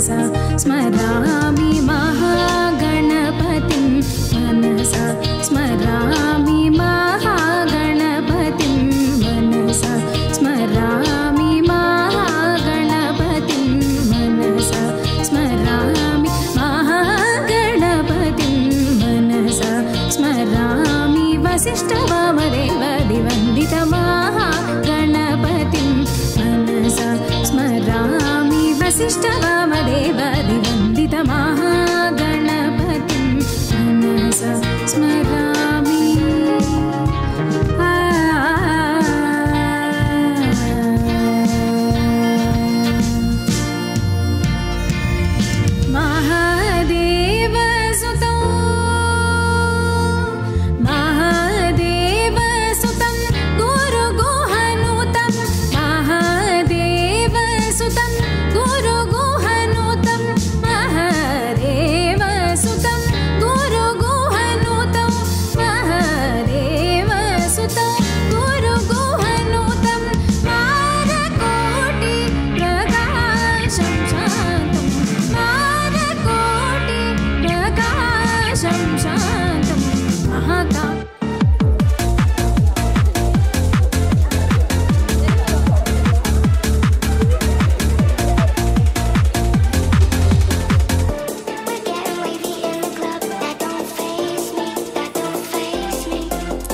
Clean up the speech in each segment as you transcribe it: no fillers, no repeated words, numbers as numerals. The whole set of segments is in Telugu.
मनसा स्मरामि महागणपतिं मनसा स्मरामि महागणपतिं मनसा स्मरामि महागणपतिं मनसा स्मरामि महागणपतिं मनसा स्मरामि वसिष्ठवामदेवदिवन्दितमहागणपतिं मनसा स्मरामि वसिष्ठवामदेवदिवन्दितमहागणपतिं मनसा स्मरामि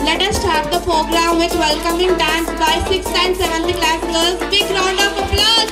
Let us start the program with welcoming dance by 6th and 7th class girls. Big round of applause.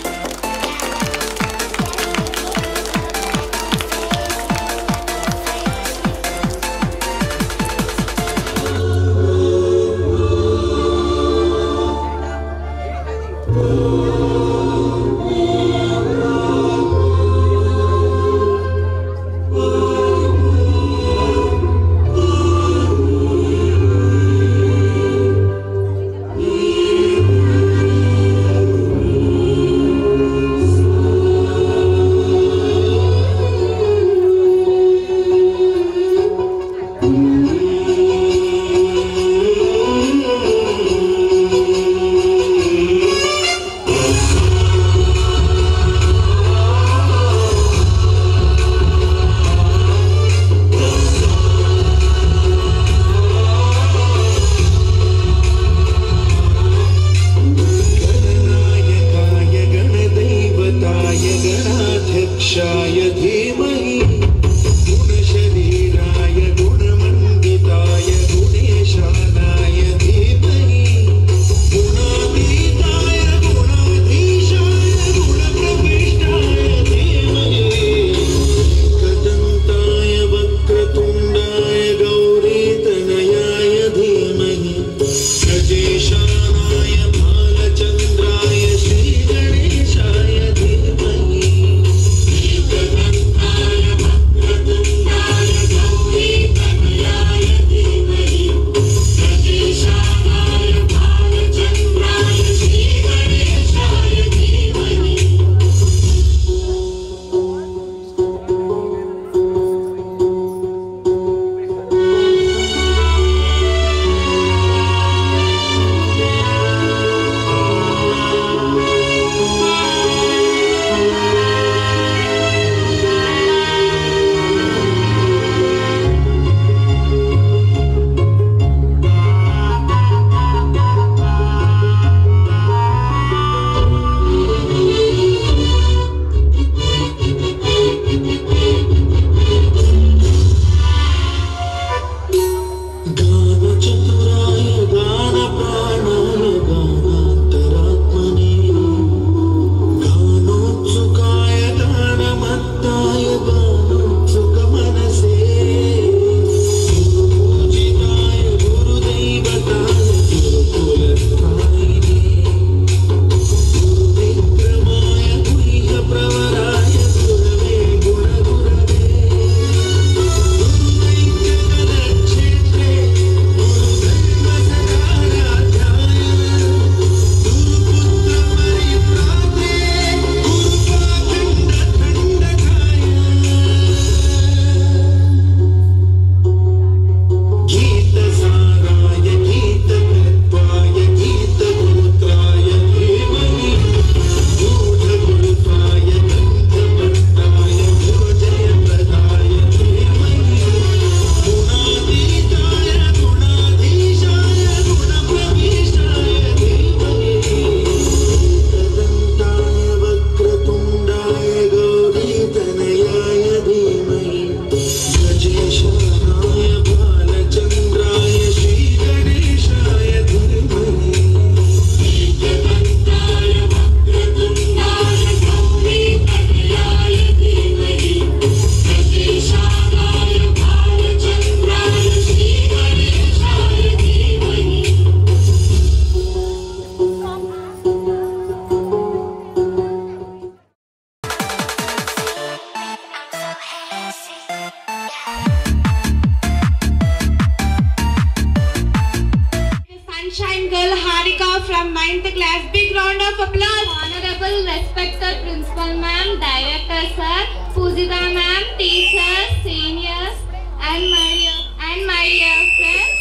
from 9th class. Big round of applause. Honorable respected Principal Ma'am, Director Sir, Pujita Ma'am, teachers, seniors, and my dear friends.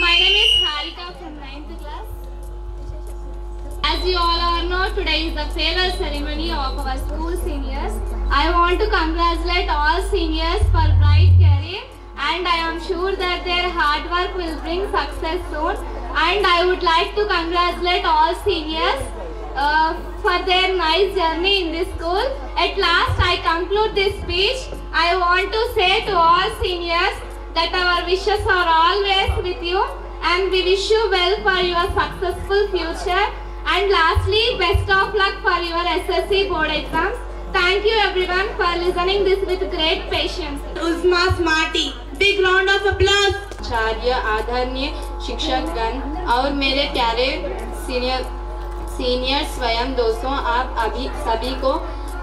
My name is Harika from 9th class. As you all know, today is the farewell ceremony of our school seniors. I want to congratulate all seniors for bright career, and I am sure that their hard work will bring success soon. And I would like to congratulate all seniors for their nice journey in this school. At last, I conclude this speech. I want to say to all seniors that our wishes are always with you, and we wish you well for your successful future. And lastly, best of luck for your SSC board exams. Thank you everyone for listening this with great patience. Uzma Smarty. Big round of applause. आचार्य, आदरणीय शिक्षकगण और मेरे प्यारे सीनियर स्वयं दोस्तों, आप सभी को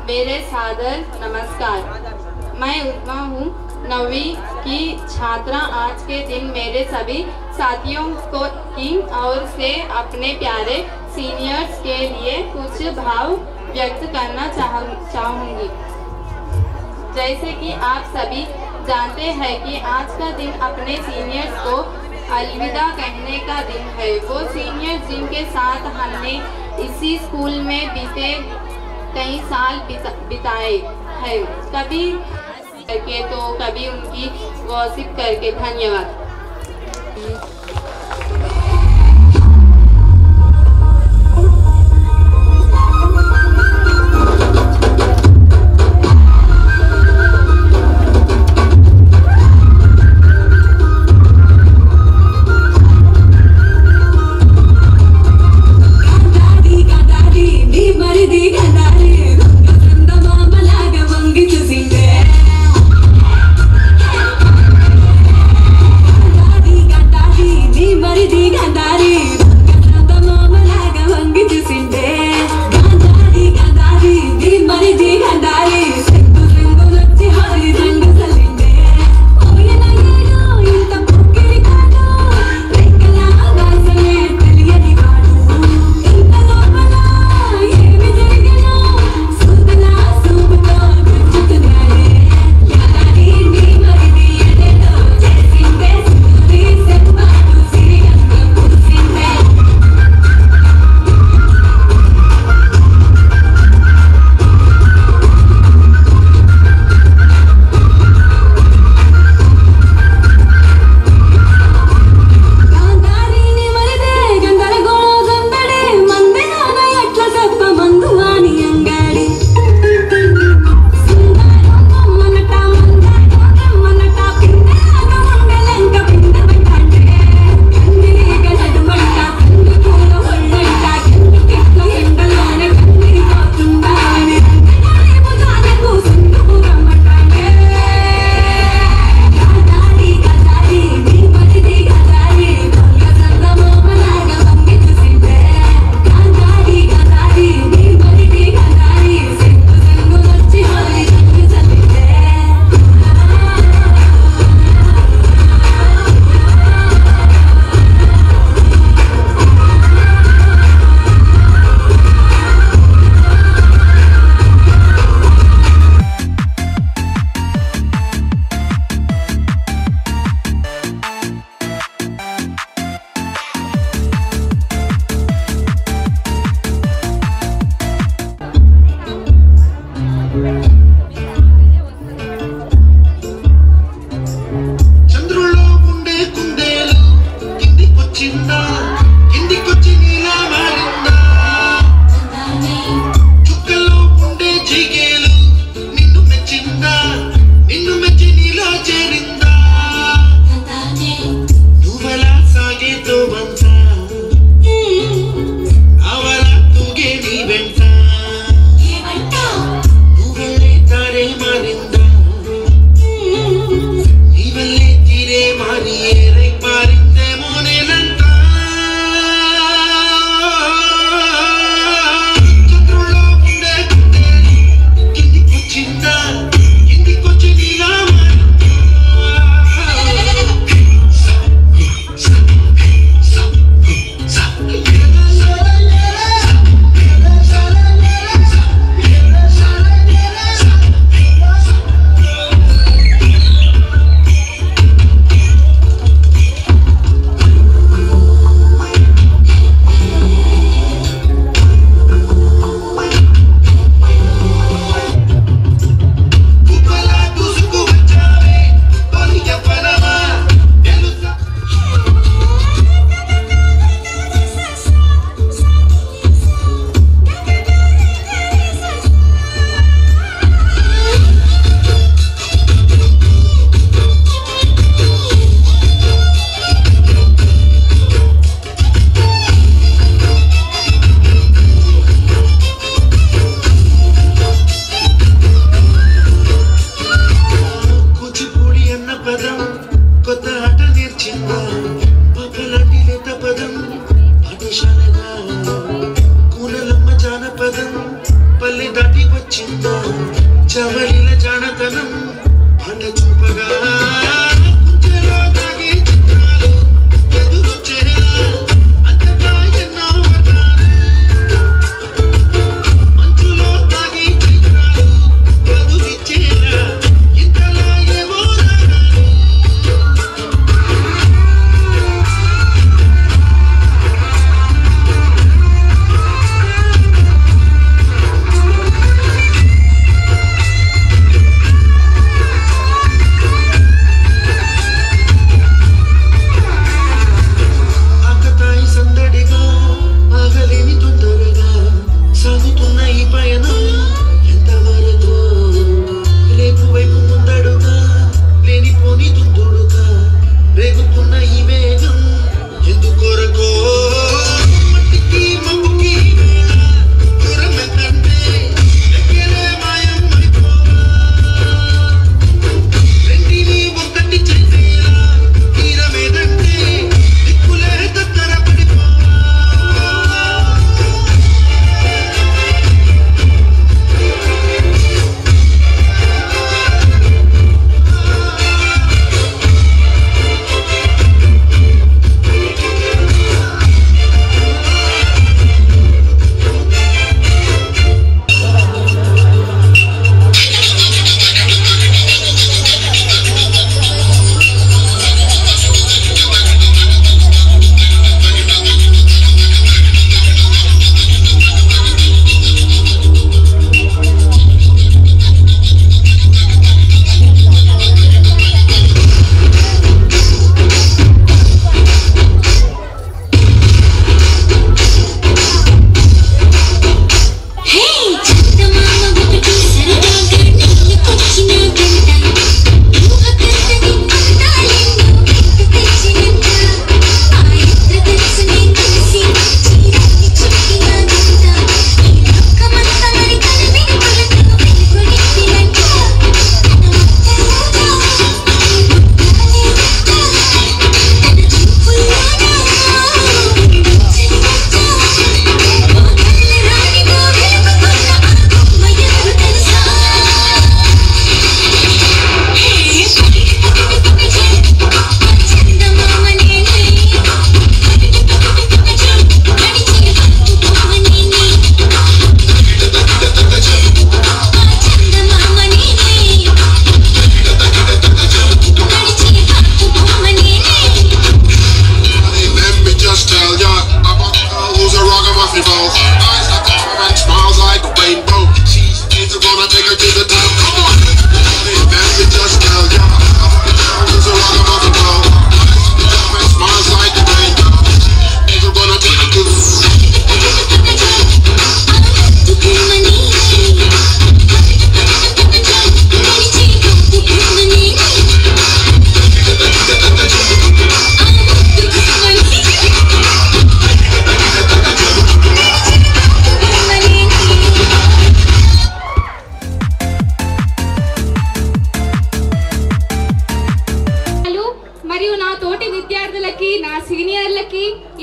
मेरे सादर नमस्कार। मैं उस्मा हूँ, 9वीं की छात्रा। आज के दिन मेरे सभी साथियों को की ओर से अपने प्यारे सीनियर्स के लिए कुछ भाव व्यक्त करना चाहूँगी। जैसे कि आप सभी जानते हैं कि आज का दिन अपने सीनियर्स को अलविदा कहने का दिन है। वो सीनियर्स जिनके साथ हमने इसी स्कूल में बीते कई साल बिताए हैं, कभी करके तो कभी उनकी गॉसिप करके। धन्यवाद।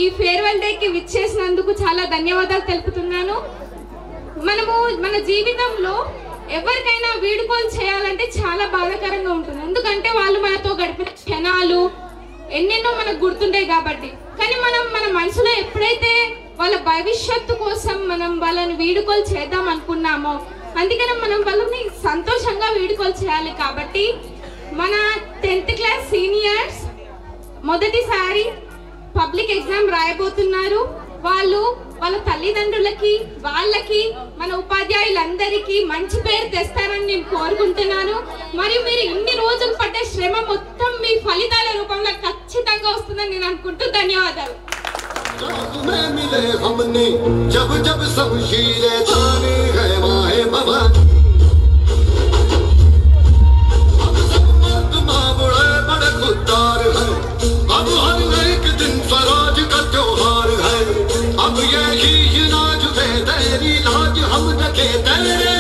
ఈ ఫేర్వెల్ డేకి విచ్చేసినందుకు చాలా ధన్యవాదాలు తెలుపుతున్నాను. మనము మన జీవితంలో ఎవరికైనా వీడుకోలు చేయాలంటే చాలా బాధాకరంగా ఉంటుంది. ఎందుకంటే వాళ్ళు మనతో గడిపిన క్షణాలు ఎన్నెన్నో మనకు గుర్తుంటాయి కాబట్టి. కానీ మనం మన మనసులో ఎప్పుడైతే వాళ్ళ భవిష్యత్తు కోసం మనం వాళ్ళని వీడుకోలు చేద్దాం అనుకున్నామో, అందుకని మనం వాళ్ళని సంతోషంగా వీడుకోలు చేయాలి. కాబట్టి మన 10th క్లాస్ సీనియర్స్ మొదటిసారి పబ్లిక్ ఎగ్జామ్ రాయబోతున్నారు. వాళ్ళు వాళ్ళ తల్లిదండ్రులకి వాళ్ళకి మన ఉపాధ్యాయులందరికీ మంచి పేరు తెస్తారని నేను కోరుకుంటున్నాను. మరియు మీరు ఇన్ని రోజులు పడ్డ శ్రమ మొత్తం మీ ఫలితాల రూపంలో ఖచ్చితంగా వస్తుందని నేను అనుకుంటూ ధన్యవాదాలు. अब यही नाज है तेरी लाज हम रखे तेरे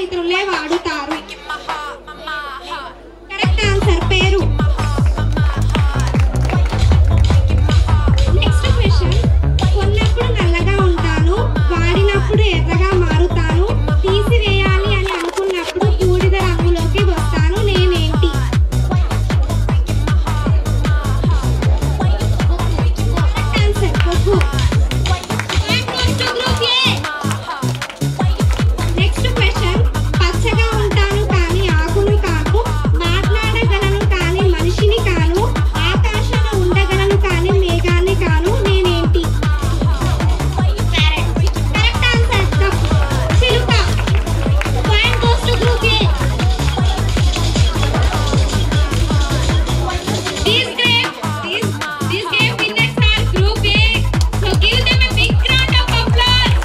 ఇతరులే వాడుతారు. కరెక్ట్ ఆన్సర్ పేరు. Next question. కొన్నప్పుడు నల్లగా ఉంటాను, వాడినప్పుడు ఎర్రగా మారుతాను, తీసివేయాలి అని అనుకున్నప్పుడు బూడిద రంగులోకి వస్తాను, నేనేంటి? ఆన్సర్ బొగ్గు. Next question. పచ్చగా ఉంటాను కానీ ఆకును కాను, మాట్లాడగలను కానీ మనిషిని కాను, ఆకాశంలో ఉండగలను కానీ మేఘాన్ని కాను, నేనేంటి? కరెక్ట్ ఆన్సర్ చిలుక. Point goes to group A. These game winners are group A. So give them a big round of applause.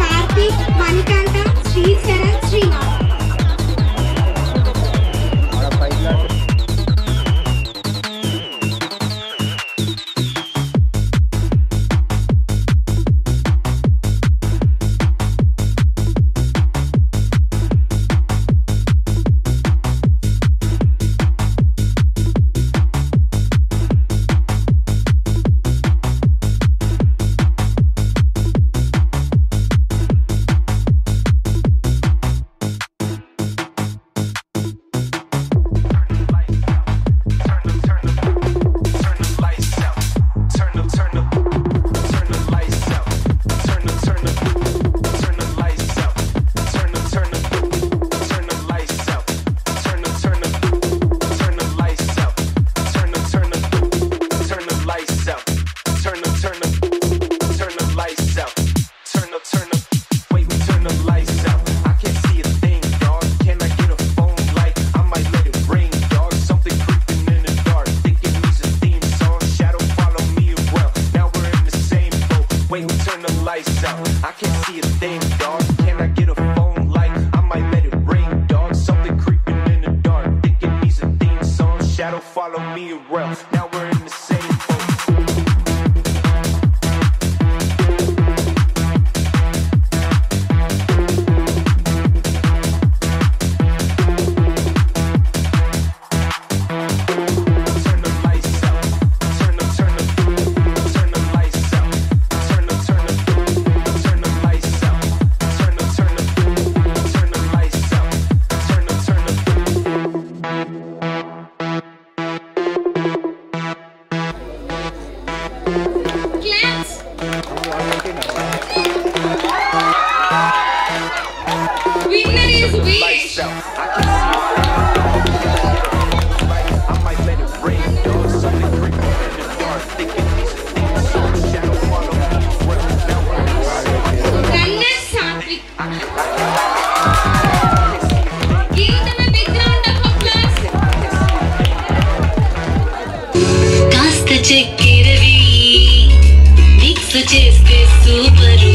Karthik, Manikanta, Sri Sharan, Srinath. Follow me around. Now we're in the same boat. Turn the lights out. Turn the lights out. Turn the lights out. Turn the lights out. Claps. Winner is Vish. I might let it rain, dog. Something creeping in the dark. Thinking these are things. Shadow follow me around. Now we're in the same boat. Runner Satvik. Give them a big round of applause. కాస్త చక్కెరవి మిక్స్ చేస్తే సూపరు,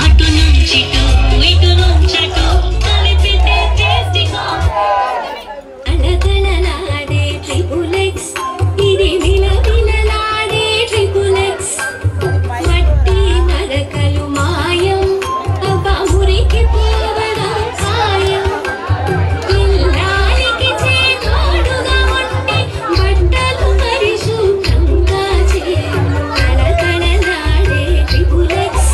అటు నుంచి ఇటు నుంచి అటు కలిపితే టేస్టీగా అలదలలాడే ట్రిపుల్ ఎక్స్, ఇది విలవిలలాడే ట్రిపుల్ ఎక్స్. మట్టి మరకలు మాయం, అబ్బా మురికి పోవడం ఖాయం. ఇల్లాలికి చేతోడుగా ఉండి బట్టలు పరిశుభ్రంగా చేయి. కళకళలాడే ట్రిపుల్ ఎక్స్,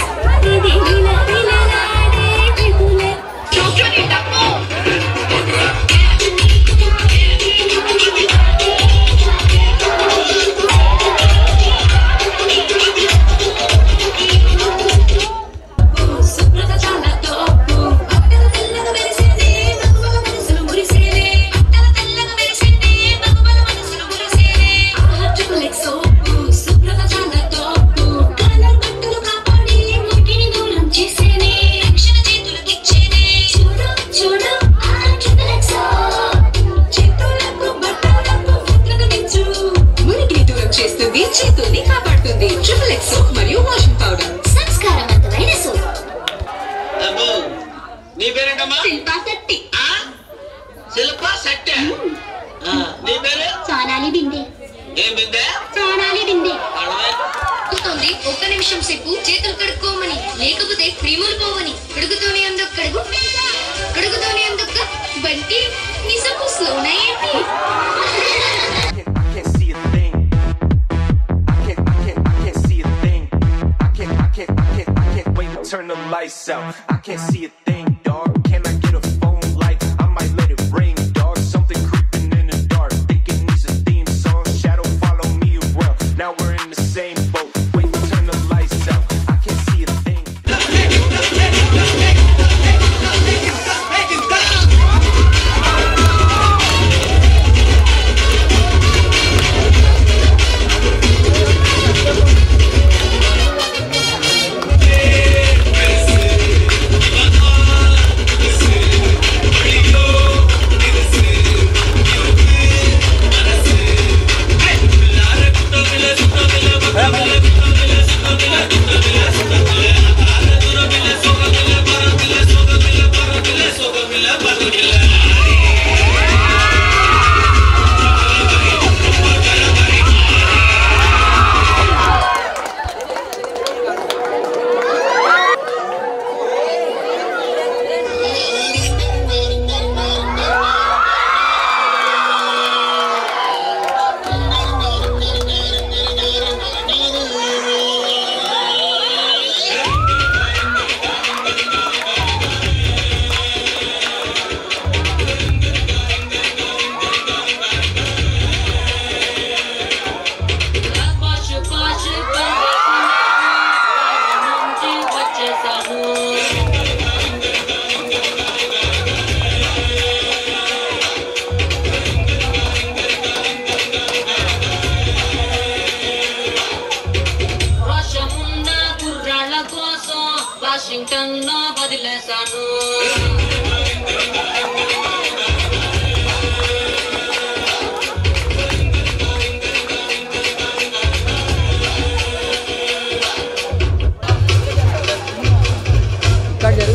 ఏం బిందె? సోనాలి బిందె. అడుగుతోంది ఒక్క నిమిషం సేపు చేతులు కడుక్కోమని, లేకపోతే క్రీములు పోవని. కడుగుతూనే అందుకు కడుగు, కడుగుతూనే అందుకు బంటి నిజపు స్లోనా ఏంటి? Turn the lights out. I can't see a thing, dog. Can I get a phone light? I might let it ring, dog. Something creeping in the dark. Think it needs a theme song. Shadow follow me around. Now we're in the same boat. Wait, turn the lights out. I can't see a thing. Washington లో వదిలేశాను. Ajá,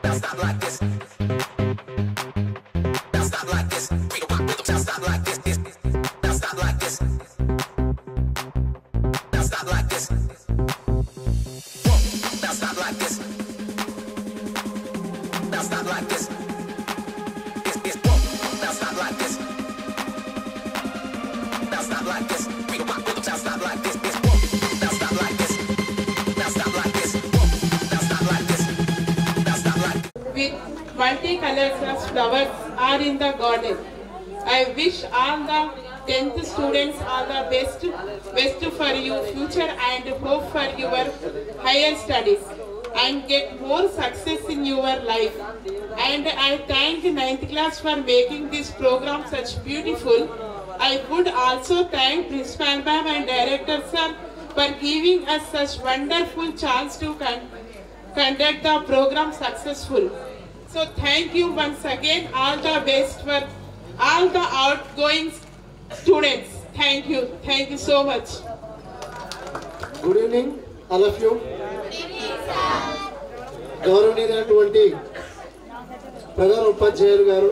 Now stop like this. with multicolors of flowers are in the garden. I wish all the 10th students all the best for your future and hope for your higher studies and get more success in your life. And I thank 9th class for making this program such beautiful. I would also thank Principal Ma'am and Director Sir for giving us such wonderful chance to conduct the program successful. So thank you once again. All the best for all the outgoing students. Thank you so much. Good evening, all of you. గౌరవనీయులైనటువంటి ప్రధాన ఉపాధ్యాయులు గారు,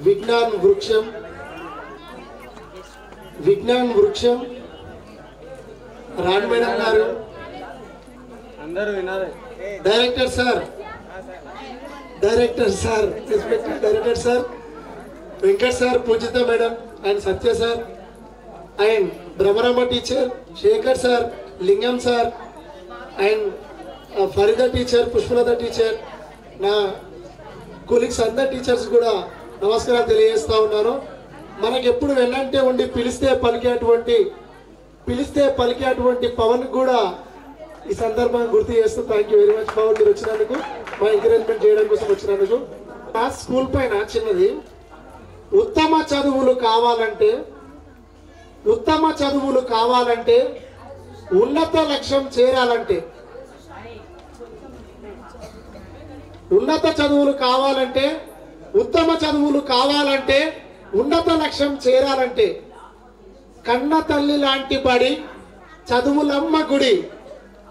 విజ్ఞాన్ వృక్షం రాణి మేడం గారు, director sir, respected director sir, Venkat sir, Pujitha madam and Satya sir and Brahmarama teacher, Shekar sir, Lingam sir and Farida teacher, Pushpalatha teacher, నా కొలీగ్స్ అందరు టీచర్స్ కూడా నమస్కారాలు తెలియజేస్తా ఉన్నాను. మనకి ఎప్పుడు వెన్నంటే ఉండి పిలిస్తే పలికేటువంటి పవన్ కూడా ఈ సందర్భంగా గుర్తు చేస్తూ thank you very much Pavan, మీరు వచ్చినందుకు, మా ఎంకరేజ్మెంట్ చేయడం కోసం వచ్చినందుకు. ఆ స్కూల్ పైన చిన్నది, ఉత్తమ చదువులు కావాలంటే ఉన్నత లక్ష్యం చేరాలంటే, ఉత్తమ చదువులు కావాలంటే ఉన్నత లక్ష్యం చేరాలంటే కన్న తల్లి లాంటి బడి, చదువులమ్మ గుడి,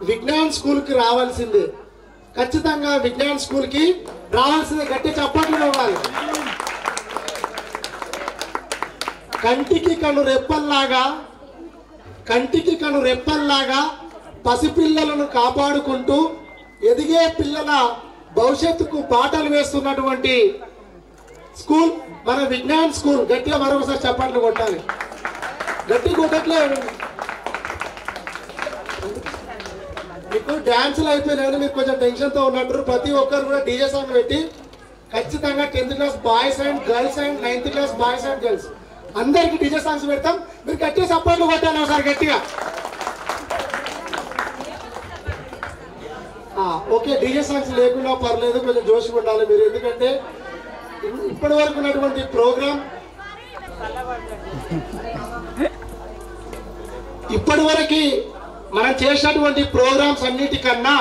విజ్ఞాన్ స్కూల్కి రావాల్సిందే. ఖచ్చితంగా విజ్ఞాన్ స్కూల్కి రావాల్సిందే. గట్టి చప్పట్లు ఇవ్వాలి. కంటికి కను రెప్పల్లాగా పసిపిల్లలను కాపాడుకుంటూ ఎదిగే పిల్లల భవిష్యత్తుకు బాటలు వేస్తున్నటువంటి స్కూల్ మన విజ్ఞాన్ స్కూల్. గట్టిగా మరొకసారి చప్పట్లు కొట్టాలి. గట్టి కొట్టట్లే. మీకు డ్యాన్సులు అయిపోయినాయని మీరు కొంచెం టెన్షన్తో ఉన్నట్టు. ప్రతి ఒక్కరు కూడా డీజే సాంగ్ పెట్టి ఖచ్చితంగా 10th class boys and girls and 9th class boys and girls అందరికి డీజే సాంగ్స్ పెడతాం. మీరు గట్టిగా సపోర్ట్లు కొట్టాలి ఒకసారి గట్టిగా. ఓకే, డీజే సాంగ్స్ లేకుండా పర్లేదు, కొంచెం జోష్గా ఉండాలి మీరు. ఎందుకంటే ఇప్పటి వరకు ఉన్నటువంటి ప్రోగ్రామ్, ఇప్పటివరకు మనం చేసినటువంటి ప్రోగ్రామ్స్ అన్నిటికన్నా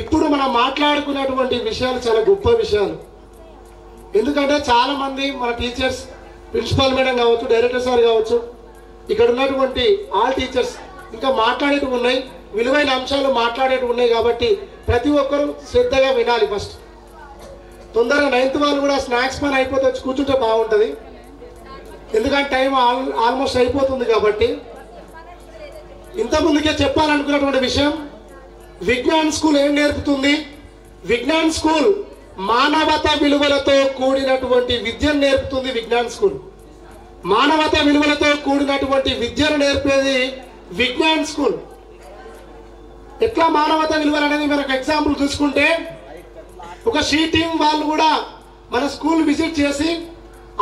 ఇప్పుడు మనం మాట్లాడుకున్నటువంటి విషయాలు చాలా గొప్ప విషయాలు. ఎందుకంటే చాలా మంది మన టీచర్స్, ప్రిన్సిపాల్ మేడం కావచ్చు, డైరెక్టర్ సార్ కావచ్చు, ఇక్కడ ఉన్నటువంటి ఆల్ టీచర్స్ ఇంకా మాట్లాడేటివి ఉన్నాయి, విలువైన అంశాలు మాట్లాడేటివి ఉన్నాయి. కాబట్టి ప్రతి ఒక్కరూ శ్రద్ధగా వినాలి. ఫస్ట్ తొందరగా 9th వాళ్ళు కూడా స్నాక్స్ పని అయిపోతే వచ్చి కూర్చుంటే బాగుంటుంది. ఎందుకంటే టైం ఆల్మోస్ట్ అయిపోతుంది. కాబట్టి ఇంతకుముందుకే చెప్పాలనుకున్నటువంటి విషయం, విజ్ఞాన్ స్కూల్ ఏం నేర్పుతుంది? విజ్ఞాన్ స్కూల్ మానవతా విలువలతో కూడినటువంటి విద్యను నేర్పుతుంది. విజ్ఞాన్ స్కూల్ మానవతా విలువలతో కూడినటువంటి విద్యను నేర్పేది విజ్ఞాన్ స్కూల్. ఎట్లా మానవతా విలువలు అనేది మనకు ఎగ్జాంపుల్ చూసుకుంటే, ఒక షీ టీం వాళ్ళు కూడా మన స్కూల్ విజిట్ చేసి,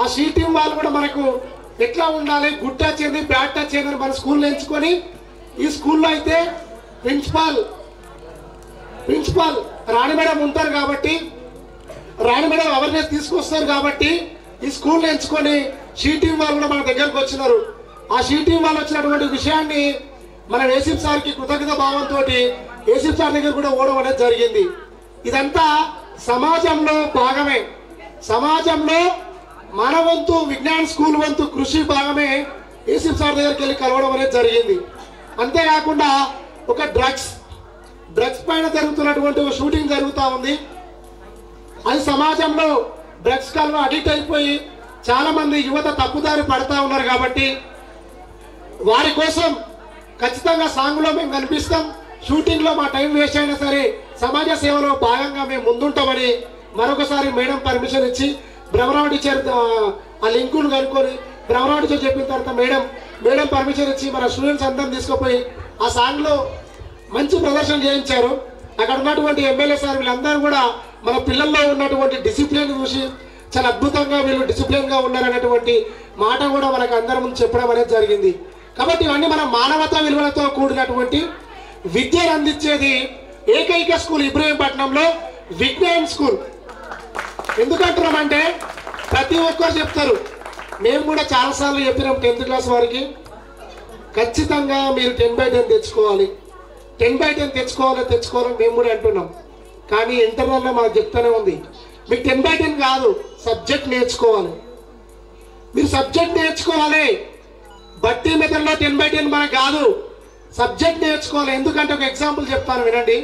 ఆ షీ టీం వాళ్ళు కూడా మనకు ఎట్లా ఉండాలి, గుడ్ టచ్ ఏంది, బ్యాడ్ టచ్ ఏందని మన స్కూల్లో ఎంచుకొని, ఈ స్కూల్లో అయితే ప్రిన్సిపాల్ రాణి మేడం ఉంటారు కాబట్టి, రాణి మేడం అవేర్నెస్ తీసుకొస్తారు కాబట్టి ఈ స్కూల్ని ఎంచుకొని షీ టీం వాళ్ళు కూడా మన దగ్గరకు వచ్చినారు. ఆ షీ టీం వాళ్ళు వచ్చినటువంటి విషయాన్ని మనం ఏసీఫ్ సార్కి కృతజ్ఞత భావంతో ఏసీఫ్ సార్ దగ్గర కూడా ఓడడం అనేది జరిగింది. ఇదంతా సమాజంలో భాగమే. సమాజంలో మన వంతు, విజ్ఞాన్ స్కూల్ వంతు కృషి భాగమే ఏసీఫ్ సార్ దగ్గరికి వెళ్ళి కలవడం అనేది జరిగింది. అంతేకాకుండా ఒక డ్రగ్స్ పైన జరుగుతున్నటువంటి ఒక షూటింగ్ జరుగుతూ ఉంది. అది సమాజంలో డ్రగ్స్ కాల్లో అడిక్ట్ అయిపోయి చాలా మంది యువత తప్పుదారి పడతా ఉన్నారు. కాబట్టి వారి కోసం ఖచ్చితంగా సాంగ్లో మేము కనిపిస్తాం, షూటింగ్లో మా టైం వేస్ట్ అయినా సరే సమాజ సేవలో భాగంగా మేము ముందుంటామని మరొకసారి మేడం పర్మిషన్ ఇచ్చి, బ్రహ్మరావు టీచర్ ఆ లింకును కనుక్కొని బ్రహ్మరావు టీచర్ చెప్పిన తర్వాత మేడం పర్మిషన్ ఇచ్చి మన స్టూడెంట్స్ అందరం తీసుకుపోయి ఆ సాంగ్లో మంచి ప్రదర్శన చేయించారు. అక్కడ ఉన్నటువంటి ఎమ్మెల్యే సార్ వీళ్ళందరూ కూడా మన పిల్లల్లో ఉన్నటువంటి డిసిప్లిన్ చూసి చాలా అద్భుతంగా వీళ్ళు డిసిప్లిన్గా ఉన్నారనేటువంటి మాట కూడా మనకు అందరి ముందు చెప్పడం అనేది జరిగింది. కాబట్టి ఇవన్నీ మన మానవతా విలువలతో కూడినటువంటి విద్యను అందించేది ఏకైక స్కూల్ ఇబ్రహీంపట్నంలో విజ్ఞాన్ స్కూల్. ఎందుకంటున్నామంటే ప్రతి ఒక్కరు చెప్తారు, మేము కూడా చాలాసార్లు చెప్పినాం 10th క్లాస్ వారికి ఖచ్చితంగా మీరు 10/10 తెచ్చుకోవాలి, 10/10 తెచ్చుకోవాలని మేము కూడా అంటున్నాం. కానీ ఇంటర్నల్లో మాకు చెప్తానే ఉంది, మీకు 10/10 కాదు, సబ్జెక్ట్ నేర్చుకోవాలి. మీరు సబ్జెక్ట్ నేర్చుకోవాలి. బట్టి మెథడ్లో 10/10 మనకు కాదు, సబ్జెక్ట్ నేర్చుకోవాలి. ఎందుకంటే ఒక ఎగ్జాంపుల్ చెప్తాను వినండి.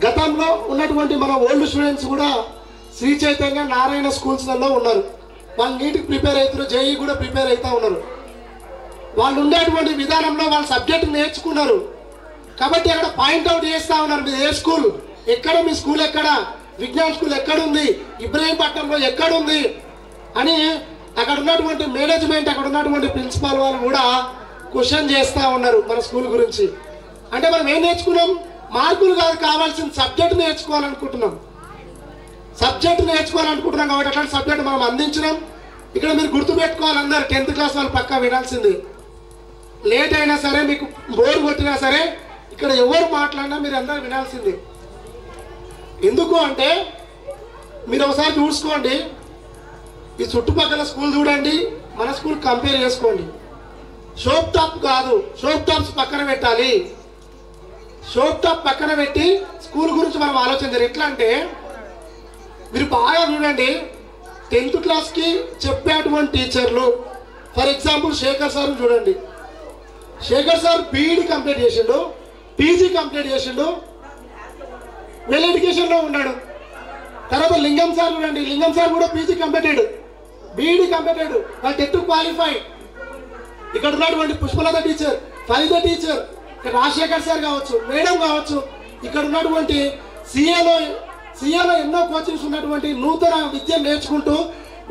గతంలో ఉన్నటువంటి మన ఓల్డ్ స్టూడెంట్స్ కూడా శ్రీ చైతన్య నారాయణ స్కూల్స్లలో ఉన్నారు. వాళ్ళు నీట్కి ప్రిపేర్ అవుతారు, జేఈ కూడా ప్రిపేర్ అవుతూ ఉన్నారు. వాళ్ళు ఉండేటువంటి విధానంలో వాళ్ళు సబ్జెక్ట్ నేర్చుకున్నారు. కాబట్టి అక్కడ పాయింట్అవుట్ చేస్తూ ఉన్నారు, మీరు ఏ స్కూల్ ఎక్కడ, మీ స్కూల్ ఎక్కడ, విజ్ఞాన్ స్కూల్ ఎక్కడుంది, ఇబ్రహీంపట్నంలో ఎక్కడుంది అని అక్కడ ఉన్నటువంటి మేనేజ్మెంట్, అక్కడ ఉన్నటువంటి ప్రిన్సిపాల్ వాళ్ళు కూడా క్వశ్చన్ చేస్తూ ఉన్నారు మన స్కూల్ గురించి. అంటే మనం ఏం నేర్చుకున్నాం? మార్కులు కాదు కావాల్సిన సబ్జెక్ట్ నేర్చుకోవాలనుకుంటున్నాం. కాబట్టి అట్లాంటి సబ్జెక్ట్ మనం అందించినాం. ఇక్కడ మీరు గుర్తుపెట్టుకోవాలి, అందరు 10th క్లాస్ వాళ్ళు పక్కా వినాల్సింది. లేట్ అయినా సరే, మీకు బోర్ కొట్టినా సరే, ఇక్కడ ఎవరు మాట్లాడినా మీరు అందరూ వినాల్సింది. ఎందుకు అంటే మీరు ఒకసారి చూసుకోండి, ఈ చుట్టుపక్కల స్కూల్ చూడండి, మన స్కూల్ కంపేర్ చేసుకోండి. షోప్ టాప్ కాదు, షోప్ టాప్స్ పక్కన పెట్టాలి. షోప్ టాప్ పక్కన పెట్టి స్కూల్ గురించి మనం ఆలోచించారు. ఎట్లా అంటే మీరు బాగా చూడండి, 10th క్లాస్కి చెప్పేటువంటి టీచర్లు, ఫర్ ఎగ్జాంపుల్ శేఖర్ సార్ చూడండి. శేఖర్ సార్ బీఈడి కంప్లీట్ చేసిండు, పీజీ కంప్లీట్ చేసిండు, వెల్ ఎడ్యుకేషన్లో ఉన్నాడు. తర్వాత లింగం సార్ చూడండి, లింగం సార్ కూడా పీజీ కంప్లీటెడ్, బీఈడి కంప్లీటెడ్, వాళ్ళు టెట్ క్వాలిఫైడ్. ఇక్కడ ఉన్నటువంటి పుష్పలత టీచర్, ఫలిత టీచర్, రాజశేఖర్ సార్ కావచ్చు, మేడం కావచ్చు, ఇక్కడ ఉన్నటువంటి సిఏలో ఎన్నో కోచింగ్స్ ఉన్నటువంటి నూతన విద్యను నేర్చుకుంటూ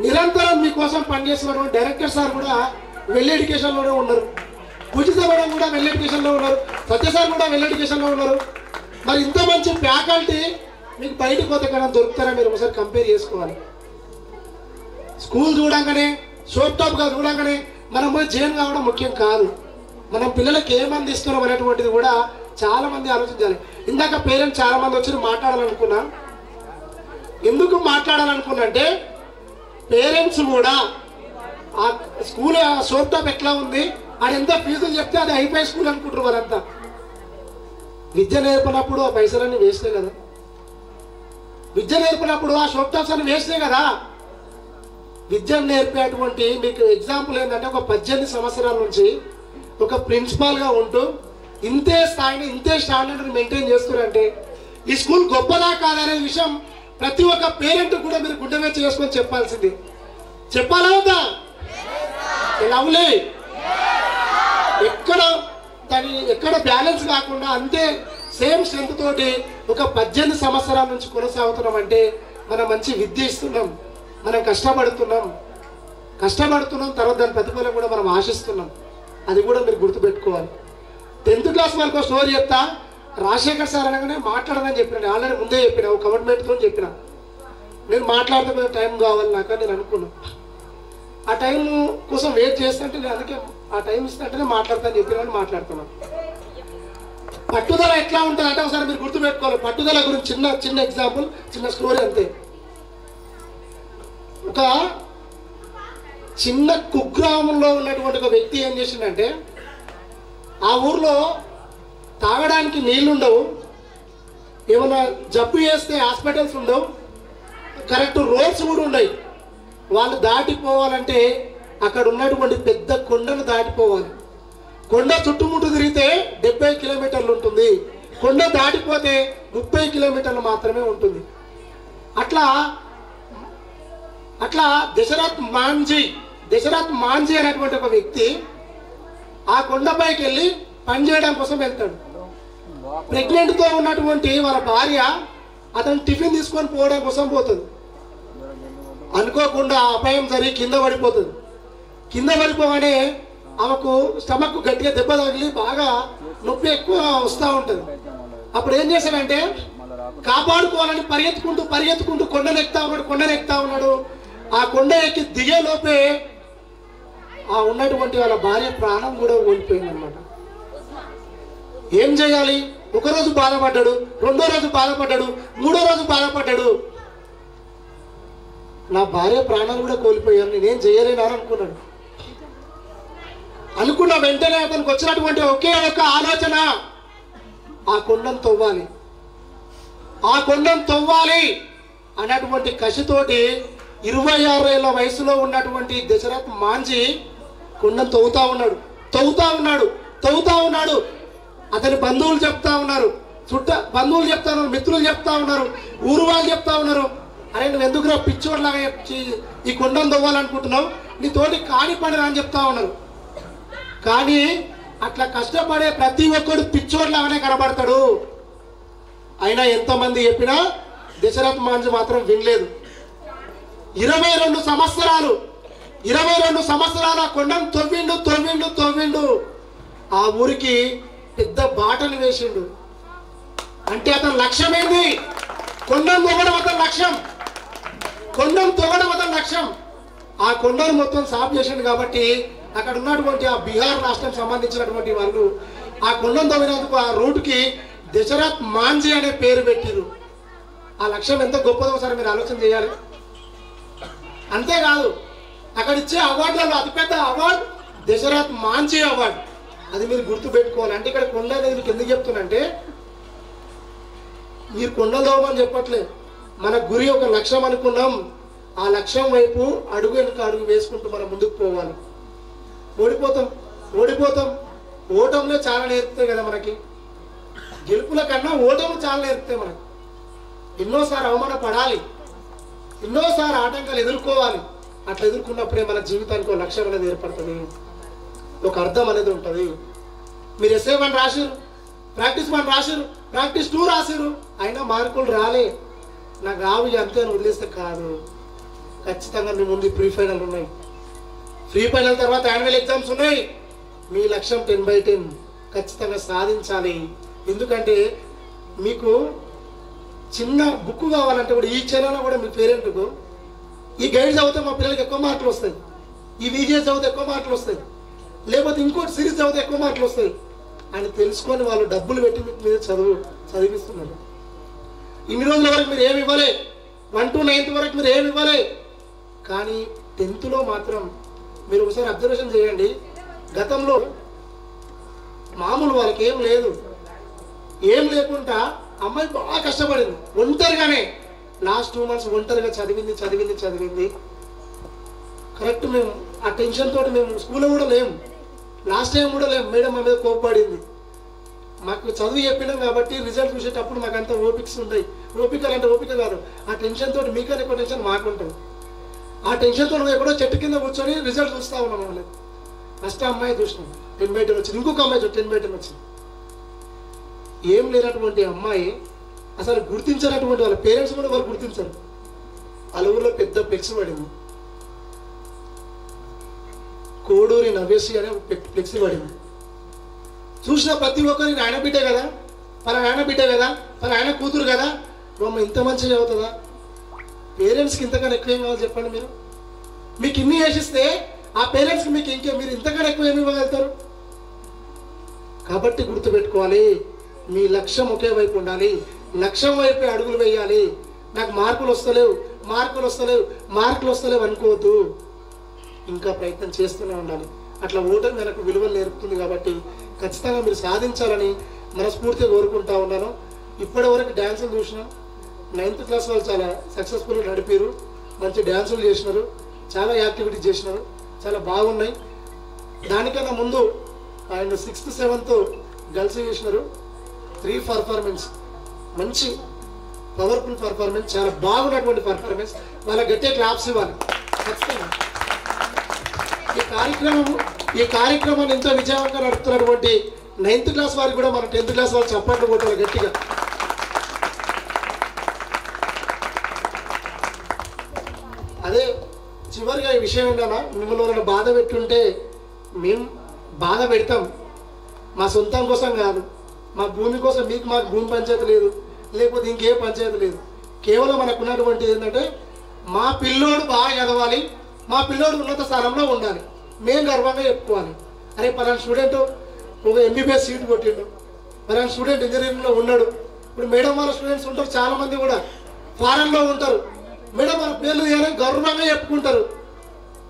నిరంతరం మీకోసం పనిచేస్తున్నటువంటి డైరెక్టర్ సార్ కూడా వెల్ ఎడ్యుకేషన్లోనే ఉన్నారు. పూజిత మేడం కూడా వెల్ ఎడ్యుకేషన్లో ఉన్నారు, సత్య సార్ కూడా వెల్ ఎడ్యుకేషన్లో ఉన్నారు. మరి ఇంత మంచి ఫ్యాకల్టీ మీకు బయటకు పోతే కన్నా దొరుకుతారా? మీరు ఒకసారి కంపేర్ చేసుకోవాలి. స్కూల్ చూడంగానే, షోప్ టాప్గా చూడంగానే మనం పోయి జైన్ కావడం ముఖ్యం కాదు. మనం పిల్లలకి ఏమంది ఇస్తున్నాం అనేటువంటిది కూడా చాలా మంది ఆలోచించాలి. ఇందాక పేరెంట్స్ చాలా మంది వచ్చి మాట్లాడాలనుకున్నా. ఎందుకు మాట్లాడాలనుకున్నా అంటే పేరెంట్స్ కూడా ఆ స్కూల్ షోప్ టాప్ ఎట్లా ఉంది, అది ఎంత ఫీజులు చెప్తే అది అయిపోయి స్కూల్ అనుకుంటారు వాళ్ళంతా. విద్య నేర్పినప్పుడు ఆ పైసలన్నీ వేస్టే కదా, విద్య నేర్పినప్పుడు ఆ షోప్ టాప్స్ అన్ని వేస్టే కదా. విద్యను నేర్పేటువంటి మీకు ఎగ్జాంపుల్ ఏంటంటే, ఒక 18 సంవత్సరాల నుంచి ఒక ప్రిన్సిపాల్గా ఉంటూ ఇంతే స్థాయిని, ఇంతే స్టాండర్డ్ని మెయింటైన్ చేస్తున్నారంటే ఈ స్కూల్ గొప్పదా కాదనే విషయం ప్రతి ఒక్క పేరెంట్ కూడా మీరు గుండె మీద చేసుకొని చెప్పాల్సింది. చెప్పాలా వద్దా? లవ్లీ ఎక్కడ బ్యాలెన్స్ కాకుండా అంతే సేమ్ స్ట్రెంత్ తోటి ఒక 18 సంవత్సరాల నుంచి కొనసాగుతున్నాం అంటే మనం మంచి విద్య ఇస్తున్నాం, మనం కష్టపడుతున్నాం. తర్వాత దాని ప్రతిఫలం కూడా మనం ఆశిస్తున్నాం. అది కూడా మీరు గుర్తుపెట్టుకోవాలి. 10th క్లాస్ వాళ్ళకి ఒక స్టోరీ చెప్తా. రాజశేఖర్ సార్ అనగానే మాట్లాడదని చెప్పిన, ఆల్రెడీ ముందే చెప్పిన, ఒక కమిట్మెంట్తో చెప్పిన. నేను మాట్లాడితే కొంచెం టైం కావాలి నాకు నేను అనుకున్నాను. ఆ టైం కోసం వెయిట్ చేస్తుంటే నేను అందుకే ఆ టైం ఇస్తుంటేనే మాట్లాడతాను చెప్పిన మాట్లాడుతున్నాను. పట్టుదల ఎట్లా ఉంటుంది అంటే ఒకసారి మీరు గుర్తుపెట్టుకోవాలి. పట్టుదల గురించి చిన్న ఎగ్జాంపుల్, చిన్న స్టోరీ అంతే. ఒక చిన్న కుగ్రామంలో ఉన్నటువంటి ఒక వ్యక్తి ఏం చేసిందంటే, ఆ ఊర్లో తాగడానికి నీళ్ళు ఉండవు, ఏమైనా జబ్బు చేస్తే హాస్పిటల్స్ ఉండవు, కరెక్ట్ రోడ్స్ కూడా ఉండవు. వాళ్ళు దాటిపోవాలంటే అక్కడ ఉన్నటువంటి పెద్ద కొండను దాటిపోవాలి. కొండ చుట్టుముట్టు తిరిగితే 70 కిలోమీటర్లు ఉంటుంది, కొండ దాటిపోతే 30 కిలోమీటర్లు మాత్రమే ఉంటుంది. అట్లా దశరథ్ మాంజీ అనేటువంటి ఒక వ్యక్తి ఆ కొండపైకి వెళ్ళి పనిచేయడం కోసం వెళ్తాడు. ప్రెగ్నెంట్తో ఉన్నటువంటి వాళ్ళ భార్య అతను టిఫిన్ తీసుకొని పోవడం కోసం పోతుంది. అనుకోకుండా అపాయం జరిగి కింద పడిపోతుంది. కింద పడిపోగానే ఆమెకు స్టమక్ గట్టిగా దెబ్బ తగిలి బాగా నొప్పి ఎక్కువ వస్తూ ఉంటుంది. అప్పుడు ఏం చేశాడంటే కాపాడుకోవాలని పరిగెత్తుకుంటూ కొండనెక్కుతా ఉన్నాడు. ఆ కొండ ఎక్కి దిగే లోపే ఆ ఉన్నటువంటి వాళ్ళ భార్య ప్రాణం కూడా ఓడిపోయింది అనమాట. ఏం చేయాలి? ఒకరోజు బాధపడ్డాడు, రెండో రోజు బాధపడ్డాడు, మూడో రోజు బాధపడ్డాడు. నా భార్య ప్రాణాలు కూడా కోల్పోయాను, నేనేం చేయలేను అని అనుకున్న వెంటనే అతనికి వచ్చినటువంటి ఒకే ఒక ఆలోచన, ఆ కొండను తవ్వాలి అన్నటువంటి కసితోటి 26 ఏళ్ల వయసులో ఉన్నటువంటి దశరథ్ మాంజీ కొండను తవ్వుతా ఉన్నాడు. అతని బంధువులు చెప్తా ఉన్నారు, బంధువులు చెప్తా ఉన్నారు, మిత్రులు చెప్తా ఉన్నారు, ఊరు వాళ్ళు చెప్తా ఉన్నారు, అరే నువ్వు ఎందుకురా పిచ్చోడ్లాగా ఈ కొండను తవ్వాలనుకుంటున్నావు, నీ తోటి కాని పని అని చెప్తా ఉన్నారు. కానీ అట్లా కష్టపడే ప్రతి ఒక్కడు పిచ్చోడ్లాగానే కనబడతాడు. అయినా ఎంతమంది చెప్పినా దశరథ్ మాంజీ మాత్రం వినలేదు. 22 సంవత్సరాలు ఆ కొండను తవ్విండు. ఆ ఊరికి పెద్ద బాటలు వేసిండు. అంటే అతని లక్ష్యం ఏంది? కొండను తవ్వడం అతని లక్ష్యం. ఆ కొండను మొత్తం సాఫ్ చేసిండు. కాబట్టి అక్కడ ఉన్నటువంటి ఆ బీహార్ రాష్ట్రం సంబంధించినటువంటి వాళ్ళు ఆ కొండను తవ్వినందుకు ఆ రూట్కి దశరథ్ మాంజీ అనే పేరు పెట్టిరు. ఆ లక్ష్యం ఎంత గొప్పదో ఒకసారి మీరు ఆలోచన చేయాలి. అంతేకాదు అక్కడ ఇచ్చే అవార్డులలో అతిపెద్ద అవార్డు దశరథ్ మాంజీ అవార్డు. అది మీరు గుర్తు పెట్టుకోవాలి. అంటే ఇక్కడ కొండ అనేది మీకు ఎందుకు చెప్తున్నంటే, మీరు కొండలు తవ్వమని చెప్పట్లేదు, మన గురి ఒక లక్ష్యం అనుకున్నాం, ఆ లక్ష్యం వైపు అడుగు వెనుక అడుగు వేసుకుంటూ మనం ముందుకు పోవాలి. ఓడిపోతాం. ఓటంలో చాలా నేర్పుతాయి కదా మనకి, గెలుపుల కన్నా ఓటములు చాలా నేర్పుతాయి మనకి. ఎన్నోసారి అవమానపడాలి, ఎన్నోసారి ఆటంకాలు ఎదుర్కోవాలి. అట్లా ఎదుర్కొన్నప్పుడే మన జీవితానికి ఒక లక్ష్యం అనేది ఏర్పడుతుంది, ఒక అర్థం అనేది ఉంటుంది. మీరు SA1 రాసిరు, ప్రాక్టీస్ 1 రాసిరు, ప్రాక్టీస్ 2 రాసిరు, అయినా మార్కులు రాలే. నాకు రావు అంతే అని వదిలేస్తే కాదు. ఖచ్చితంగా మీ ముందు ప్రీ ఫైనల్ ఉన్నాయి, ప్రీ ఫైనల్ తర్వాత యాన్యువల్ ఎగ్జామ్స్ ఉన్నాయి. మీ లక్ష్యం 10/10 ఖచ్చితంగా సాధించాలి. ఎందుకంటే మీకు చిన్న బుక్ కావాలంటే కూడా ఈ ఛానల్లో కూడా మీ పేరెంట్కు ఈ గైడ్ చదివితే మా పిల్లలకి ఎక్కువ మార్కులు వస్తాయి, ఈ VGS చదివితే ఎక్కువ మార్కులు వస్తాయి, లేకపోతే ఇంకోటి సిరీస్ చదివితే ఎక్కువ మార్కులు వస్తాయి అని తెలుసుకొని వాళ్ళు డబ్బులు పెట్టి మీకు మీద చదివిస్తున్నారు. ఇన్ని రోజుల వరకు మీరు ఏమి ఇవ్వలే, 1 to 9th వరకు మీరు ఏమి ఇవ్వలే. కానీ 10th మాత్రం మీరు ఒకసారి అబ్జర్వేషన్ చేయండి. గతంలో మామూలు వాళ్ళకి ఏం లేకుండా అమ్మాయి బాగా కష్టపడింది ఒంటరిగానే. లాస్ట్ 2 months ఒంటరిగా చదివింది. కరెక్ట్. మేము ఆ టెన్షన్ తోటి మేము స్కూల్లో కూడా లేము, లాస్ట్ టైం కూడా లేము. మేడం మా మీద కోప్పడింది. మాకు చదువు చెప్పినాం కాబట్టి రిజల్ట్ చూసేటప్పుడు మాకు అంత ఓపికలు ఉంటాయి. ఓపికలు అంటే ఓపిక కాదు, ఆ టెన్షన్ తోటి మీకన్నా ఎక్కువ టెన్షన్ మాకు ఉంటుంది. ఆ టెన్షన్ తోటి ఎక్కడో చెట్టు కింద కూర్చొని రిజల్ట్ చూస్తూ ఉన్నాం. వాళ్ళకి ఫస్ట్ అమ్మాయి చూసినాం 10/10 వచ్చింది, ఇంకొక అమ్మాయి 10/10 వచ్చింది. ఏం లేనటువంటి అమ్మాయి అసలు గుర్తించినటువంటి వాళ్ళ పేరెంట్స్ కూడా వాళ్ళు గుర్తించారు. వాళ్ళ ఊర్లో పెద్ద ఫ్లెక్స్ పడింది, కోడూరి నవేసి అనే ఫ్లెక్స్ పడింది. చూసిన ప్రతి ఒక్కరికి ఆయన బిడ్డే కదా, ఆయన కూతురు కదా, మమ్మ ఇంత మంచిగా చదువుతుందా? పేరెంట్స్కి ఇంతకన్నా ఎక్కువ ఏం కావాలి చెప్పండి మీరు? మీకు ఇన్ని చేసిస్తే ఆ పేరెంట్స్కి మీరు ఇంతకన్నా ఎక్కువ ఏమి ఇవ్వగలుగుతారు? కాబట్టి గుర్తుపెట్టుకోవాలి, మీ లక్ష్యం ఒకే వైపు ఉండాలి, లక్ష్యం వైపే అడుగులు వేయాలి. నాకు మార్కులు వస్తలేవు అనుకోవద్దు, ఇంకా ప్రయత్నం చేస్తూనే ఉండాలి. అట్లా ఓటమి మనకు విలువలు నేర్పుతుంది. కాబట్టి ఖచ్చితంగా మీరు సాధించాలని మనస్ఫూర్తిగా కోరుకుంటా ఉన్నాను. ఇప్పటి వరకు డ్యాన్సులు చూసినాం, 9th క్లాస్ వాళ్ళు చాలా సక్సెస్ఫుల్గా నడిపారు, మంచి డ్యాన్సులు చేసినారు, చాలా యాక్టివిటీస్ చేసినారు, చాలా బాగున్నాయి. దానికన్నా ముందు ఆయన 6th 7th గర్ల్స్ చేసినారు. 3 పర్ఫార్మెన్స్, మంచి పవర్ఫుల్ పర్ఫార్మెన్స్, చాలా బాగున్నటువంటి పర్ఫార్మెన్స్. వాళ్ళ గట్టిగా క్లాప్స్ ఇవ్వాలి ఖచ్చితంగా. ఈ కార్యక్రమాన్ని ఎంతో విజయవంతంగా నడుపుతున్నటువంటి 9th క్లాస్ వారికి కూడా మన 10th క్లాస్ వాళ్ళు చప్పట్లు కొట్టాలి గట్టిగా. అదే చివరిగా ఈ విషయం ఏంటన్నా, మిమ్మల్ని బాధ పెట్టుంటే మేము బాధ పెడతాం, మా సొంతం కోసం కాదు, మా భూమి కోసం మీకు మాకు భూమి పంచాయతీ లేదు, లేకపోతే ఇంకే పంచాయతీ లేదు. కేవలం మనకు ఉన్నటువంటి ఏంటంటే మా పిల్లోడు బాగా చదవాలి, మా పిల్లోడు ఉన్నత స్థానంలో ఉండాలి, మేము గర్వంగా చెప్పుకోవాలి. అరే పలానా స్టూడెంట్ ఒక ఎంబీబీఎస్ సీట్ కొట్టిండు, పలానా స్టూడెంట్ ఇంజనీరింగ్లో ఉన్నాడు. ఇప్పుడు మేడం వాళ్ళ స్టూడెంట్స్ ఉంటారు, చాలామంది కూడా ఫారెన్లో ఉంటారు, మేడం వాళ్ళ పేర్లు తీయాలని గర్వంగా చెప్పుకుంటారు.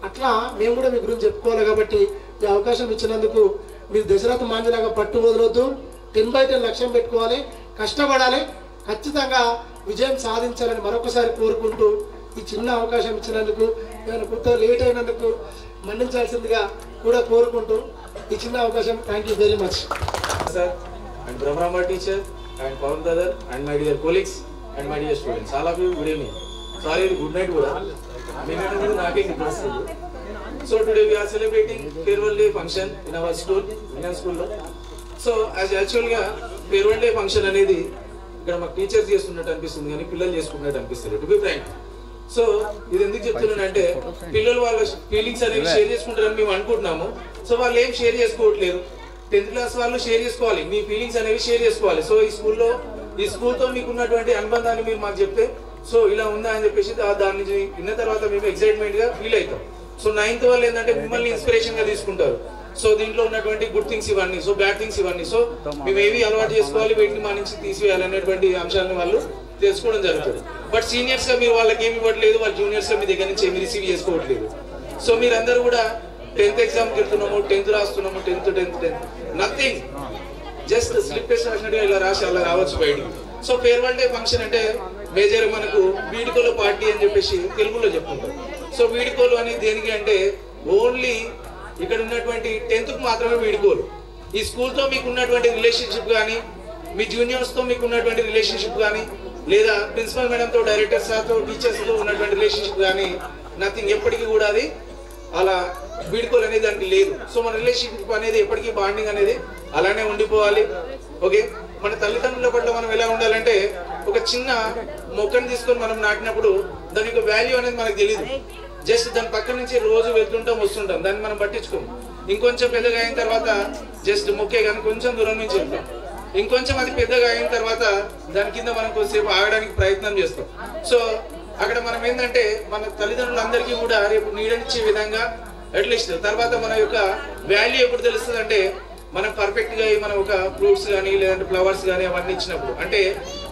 అట్లా మేము కూడా మీ గురించి చెప్పుకోవాలి. కాబట్టి ఈ అవకాశం ఇచ్చినందుకు మీరు దశరథ మాంజలాగా పట్టు వదలొద్దు, 10/10 లక్ష్యం పెట్టుకోవాలి, కష్టపడాలి, ఖచ్చితంగా విజయం సాధించాలని మరొకసారి కోరుకుంటూ ఈ చిన్న అవకాశం ఇచ్చినందుకు నేను కొత్త లేట్ అయినందుకు మన్నించాల్సిందిగా కూడా కోరుకుంటూ ఈ చిన్న అవకాశం thank you very much. Sir and Brahma teacher and Pawan brother and my dear colleagues and my dear students, all of you good evening. Sorry, good night kuda. Meenadu naake niddra vastadi. So today we are celebrating farewell day function in our school, Indian school lo. So as actually ga farewell day function anedi ikkada maku teachers chestunnattu anpistundi gaani pillalu cheskunnattu anpistadu, to be frank. So ఇది ఎందుకు చెప్తున్నానంటే పిల్లలు వాళ్ళ ఫీలింగ్స్ అనేవి షేర్ చేసుకుంటారని మేము అనుకుంటున్నాము. సో వాళ్ళు ఏం షేర్ చేసుకోవట్లేదు. 10th క్లాస్ వాళ్ళు షేర్ చేసుకోవాలి, మీ ఫీలింగ్స్ అనేవి షేర్ చేసుకోవాలి. సో ఈ స్కూల్తో మీకు ఉన్నటువంటి అనుబంధాన్ని మీరు మాకు చెప్తే సో ఇలా ఉందా అని చెప్పేసి దాని నుంచి విన్న తర్వాత మేము ఎక్సైట్మెంట్ గా ఫీల్ అవుతాం. సో 9th వాళ్ళు ఏంటంటే మిమ్మల్ని ఇన్స్పిరేషన్ గా తీసుకుంటారు. సో దీంట్లో ఉన్నటువంటి గుడ్ థింగ్స్ ఇవన్నీ, సో బ్యాడ్ థింగ్స్ ఇవన్నీ, సో మేము ఏవి అలవాటు చేసుకోవాలి, వీటిని మా నుంచి తీసివేయాలి అనేటువంటి అంశాలను వాళ్ళు తెలుసుకోవడం జరుగుతుంది. బట్ సీనియర్స్ గా మీరు వాళ్ళకి ఏమి ఇవ్వట్లేదు, వాళ్ళు జూనియర్స్ గా మీ దగ్గర నుంచి ఏమి రిసీవ్ చేసుకోవట్లేదు. సో మీరందరూ కూడా 10th ఎగ్జామ్కి వెళ్తున్నాము, 10th రాస్తున్నాము, 10th నథింగ్, జస్ట్ స్లిప్ వేసి రాసినట్టుగా ఇలా రాసి అలా రావచ్చు బయటికి. సో ఫేర్వెల్ డే ఫంక్షన్ అంటే మేజర్ మనకు వీడుకోలు పార్టీ అని చెప్పేసి తెలుగులో చెప్పుకుంటాం. సో వీడుకోలు అనేది దేనికి అంటే ఓన్లీ ఇక్కడ ఉన్నటువంటి 10th కు మాత్రమే వీడుకోలు. ఈ స్కూల్తో మీకు ఉన్నటువంటి రిలేషన్షిప్ కానీ, మీ జూనియర్స్తో మీకు ఉన్నటువంటి రిలేషన్షిప్ కానీ, లేదా ప్రిన్సిపల్ మేడంతో, డైరెక్టర్ సార్తో, టీచర్స్తో ఉన్నటువంటి రిలేషన్షిప్ కానీ నథింగ్, ఎప్పటికీ కూడా అది అలా వీడుకోలు అనేది దానికి లేదు. సో మన రిలేషన్షిప్ అనేది ఎప్పటికీ బాండింగ్ అనేది అలానే ఉండిపోవాలి. ఓకే, మన తల్లిదండ్రుల పట్ల మనం ఎలా ఉండాలంటే ఒక చిన్న మొక్కను తీసుకొని మనం నాటినప్పుడు దాని యొక్క వాల్యూ అనేది మనకు తెలియదు. జస్ట్ దాని పక్క నుంచి రోజు వెళ్తుంటాం వస్తుంటాం, దాన్ని మనం పట్టించుకోము. ఇంకొంచెం పెద్దగా అయిన తర్వాత జస్ట్ మొక్కే కానీ కొంచెం దూరం నుంచి వెళ్తాం. ఇంకొంచెం అది పెద్దగా అయిన తర్వాత దాని కింద మనం కొద్దిసేపు ఆగడానికి ప్రయత్నం చేస్తాం. సో అక్కడ మనం ఏంటంటే మన తల్లిదండ్రులందరికీ కూడా రేపు నీడనిచ్చే విధంగా అట్లీస్ట్ తర్వాత మన యొక్క వాల్యూ ఎప్పుడు తెలుస్తుంది అంటే మనం పర్ఫెక్ట్గా మనం ఒక ఫ్రూట్స్ కానీ లేదంటే ఫ్లవర్స్ కానీ అవన్నీ ఇచ్చినప్పుడు, అంటే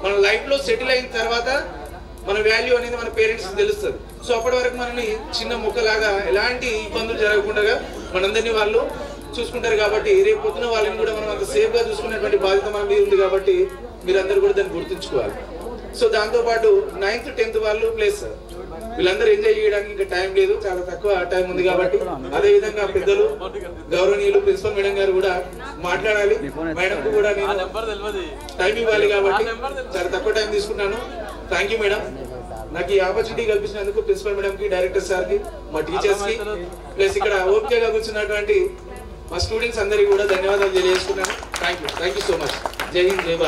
మన లైఫ్లో సెటిల్ అయిన తర్వాత మన వాల్యూ అనేది మన పేరెంట్స్కి తెలుస్తుంది. సో అప్పటి వరకు మనని చిన్న మొక్కలాగా ఎలాంటి ఇబ్బందులు జరగకుండా మనందరినీ వాళ్ళు చూసుకుంటారు. కాబట్టి రేపు పొద్దున వాళ్ళని కూడా మనం అంత సేఫ్గా చూసుకునేటువంటి బాధ్యత మన మీద ఉంది. కాబట్టి మీరందరూ కూడా దాన్ని గుర్తుంచుకోవాలి. సో దాంతోపాటు 9th 10th వాళ్ళు ప్లస్ వీళ్ళందరూ ఎంజాయ్ చేయడానికి ఇంకా టైం లేదు, చాలా తక్కువ టైం ఉంది. కాబట్టి అదేవిధంగా పెద్దలు గౌరవనీయులు ప్రిన్సిపల్ మేడం గారు కూడా మాట్లాడాలి. మేడంకు కూడా నేను టైం ఇవ్వాలి కాబట్టి చాలా తక్కువ టైం తీసుకున్నాను. థ్యాంక్ యూ మేడం, నాకు ఈ ఆపర్చునిటీ కల్పించినందుకు ప్రిన్సిపల్ మేడంకి, డైరెక్టర్ సార్కి, మా టీచర్స్కి, ప్లస్ ఇక్కడ ఓపికగా కూర్చున్నటువంటి మా స్టూడెంట్స్ అందరికీ కూడా ధన్యవాదాలు తెలియజేసుకున్నాను. Thank you so much. జై హింద్, జై భారత్.